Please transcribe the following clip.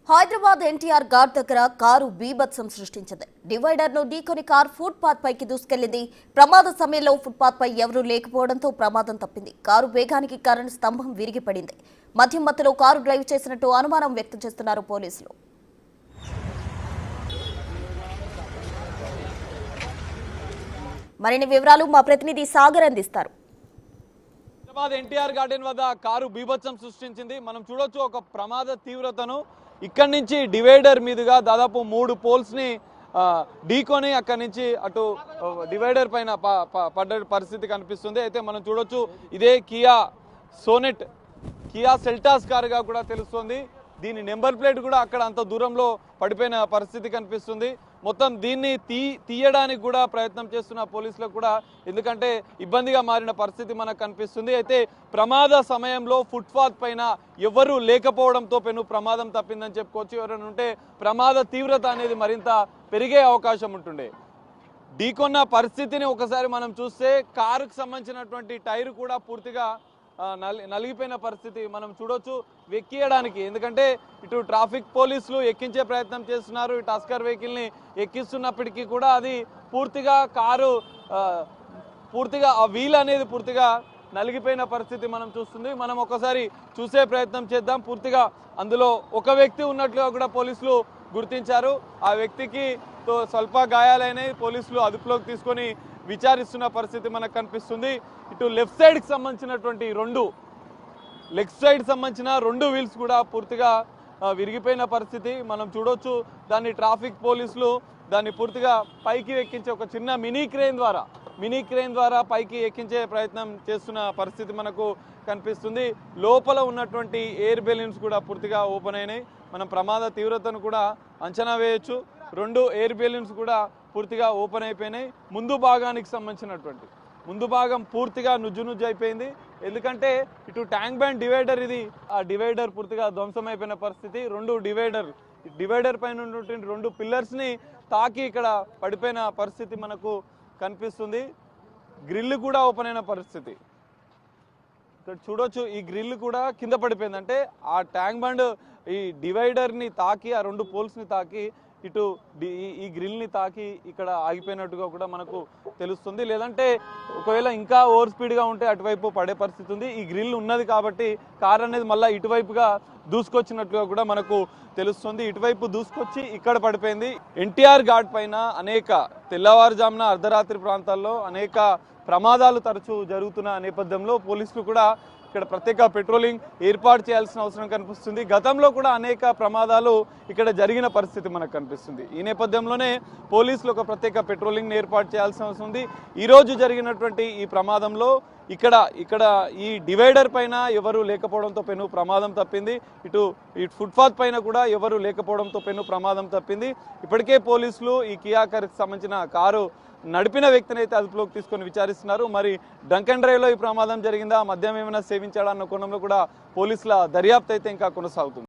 హైదరాబాద్ ఎన్టీఆర్ ఘాట్ దగ్గర కారు బీభత్సం సృష్టించింది. డివైడర్ను ఢీకొని కారు ఫుట్పాత్ పైకి దూసుకెళ్లింది. ప్రమాద సమయంలో ఫుట్పాత్ పై ఎవరూ లేకపోవడంతో ప్రమాదం తప్పింది. కారు వేగానికి కరెంట్ స్తంభం విరిగిపడింది. మధ్య మధ్యలో కారు డ్రైవ్ చేసినట్టు అనుమానం వ్యక్తం చేస్తున్నారు పోలీసులు. మరిన్ని వివరాలు మా ప్రతినిధి సాగర్ అందిస్తారు. హైదరాబాద్ ఎన్టీఆర్ గార్డెన్ వద్ద కారు బీభత్సం సృష్టించింది. మనం చూడొచ్చు ఒక ప్రమాద తీవ్రతను. ఇక్కడి నుంచి డివైడర్ మీదుగా దాదాపు 3 పోల్స్ ని ఢీకొని అక్కడి నుంచి అటు డివైడర్ పైన పడ్డ పరిస్థితి కనిపిస్తుంది. అయితే మనం చూడొచ్చు ఇదే కియా సెల్టాస్ కారుగా కూడా తెలుస్తుంది. దీని నెంబర్ ప్లేట్ కూడా అక్కడ అంత దూరంలో పడిపోయిన పరిస్థితి కనిపిస్తుంది. మొత్తం దీన్ని తీయడానికి కూడా ప్రయత్నం చేస్తున్న పోలీసులకు కూడా ఎందుకంటే ఇబ్బందిగా మారిన పరిస్థితి మనకు కనిపిస్తుంది. అయితే ప్రమాద సమయంలో ఫుట్పాత్ పైన ఎవరు లేకపోవడంతో పెను ప్రమాదం తప్పిందని చెప్పుకోవచ్చు. ఎవరైనా ఉంటే ప్రమాద తీవ్రత అనేది మరింత పెరిగే అవకాశం ఉంటుండే. ఢీకొన్న పరిస్థితిని ఒకసారి మనం చూస్తే కారుకు సంబంధించినటువంటి టైర్ కూడా పూర్తిగా నలిగిపోయిన పరిస్థితి మనం చూడొచ్చు. ఎక్కియడానికి ఎందుకంటే ఇటు ట్రాఫిక్ పోలీసులు ఎక్కించే ప్రయత్నం చేస్తున్నారు. ఇటు టస్కర్ వెహికల్ని ఎక్కిస్తున్నప్పటికీ కూడా అది పూర్తిగా కారు పూర్తిగా ఆ వీల్ అనేది పూర్తిగా నలిగిపోయిన పరిస్థితి మనం చూస్తుంది. మనం ఒకసారి చూసే ప్రయత్నం చేద్దాం. పూర్తిగా అందులో ఒక వ్యక్తి ఉన్నట్లుగా కూడా పోలీసులు గుర్తించారు. ఆ వ్యక్తికి స్వల్ప గాయాలైనవి. పోలీసులు అదుపులోకి తీసుకొని విచారిస్తున్న పరిస్థితి మనకు కనిపిస్తుంది. ఇటు లెఫ్ట్ సైడ్ కి సంబంధించినటువంటి రెండు వీల్స్ కూడా పూర్తిగా విరిగిపోయిన పరిస్థితి మనం చూడొచ్చు. దాన్ని ట్రాఫిక్ పోలీసులు దాన్ని పూర్తిగా పైకి ఎక్కించే ఒక చిన్న మినీ క్రేన్ ద్వారా పైకి ఎక్కించే ప్రయత్నం చేస్తున్న పరిస్థితి మనకు కనిపిస్తుంది. లోపల ఉన్నటువంటి ఎయిర్ బెలూన్స్ కూడా పూర్తిగా ఓపెన్ అయినాయి. మనం ప్రమాద తీవ్రతను కూడా అంచనా వేయొచ్చు. 2 ఎయిర్ బెలూన్స్ కూడా పూర్తిగా ఓపెన్ అయిపోయినాయి. ముందు భాగం పూర్తిగా నుజ్జు అయిపోయింది. ఎందుకంటే ఇటు ట్యాంక్ బ్యాండ్ డివైడర్ ఇది ఆ డివైడర్ పూర్తిగా ధ్వంసం అయిపోయిన పరిస్థితి. డివైడర్ పైన ఉన్నటువంటి 2 పిల్లర్స్ ని తాకి ఇక్కడ పడిపోయిన పరిస్థితి మనకు కనిపిస్తుంది. గ్రిల్ కూడా ఓపెన్ అయిన పరిస్థితి ఇక్కడ చూడొచ్చు. ఈ గ్రిల్ కూడా కింద పడిపోయింది. అంటే ఆ ట్యాంక్ బండ్ ఈ డివైడర్ ని తాకి ఆ 2 పోల్స్ ని తాకి ఇటు ఈ గ్రిల్ ని తాకి ఇక్కడ ఆగిపోయినట్టుగా కూడా మనకు తెలుస్తుంది. లేదంటే ఒకవేళ ఇంకా ఓవర్ స్పీడ్ గా ఉంటే అటువైపు పడే పరిస్థితి ఉంది. ఈ గ్రిల్ ఉన్నది కాబట్టి కార్ అనేది మళ్ళీ ఇటువైపుగా దూసుకొచ్చినట్టుగా కూడా మనకు తెలుస్తుంది. ఇటువైపు దూసుకొచ్చి ఇక్కడ పడిపోయింది. ఎన్టీఆర్ ఘాట్ పైన తెల్లవారుజామున అర్ధరాత్రి ప్రాంతాల్లో అనేక ప్రమాదాలు తరచూ జరుగుతున్న నేపథ్యంలో పోలీసులు కూడా ఇక్కడ ప్రత్యేక పెట్రోలింగ్ ఏర్పాటు చేయాల్సిన అవసరం కనిపిస్తుంది. గతంలో కూడా అనేక ప్రమాదాలు ఇక్కడ జరిగిన పరిస్థితి మనకు కనిపిస్తుంది. ఈ నేపథ్యంలోనే పోలీసులు ఒక ప్రత్యేక పెట్రోలింగ్ ఏర్పాటు చేయాల్సిన అవసరం ఉంది. ఈ రోజు జరిగినటువంటి ఈ ప్రమాదంలో ఇక్కడ ఈ డివైడర్ పైన ఎవరు లేకపోవడంతో పెను ప్రమాదం తప్పింది. ఇటు ఫుట్పాత్ పైన కూడా ఎవరు లేకపోవడంతో పెను ప్రమాదం తప్పింది. ఇప్పటికే పోలీసులు ఈ కియా కారుకి సంబంధించిన కారు నడిపిన వ్యక్తిని అయితే అదుపులోకి తీసుకొని విచారిస్తున్నారు. మరి డ్రంక్ అండ్ డ్రైవ్ లో ఈ ప్రమాదం జరిగిందా, మద్యం ఏమైనా సేవించాడా అన్న కోణంలో కూడా పోలీసుల దర్యాప్తు అయితే ఇంకా కొనసాగుతుంది.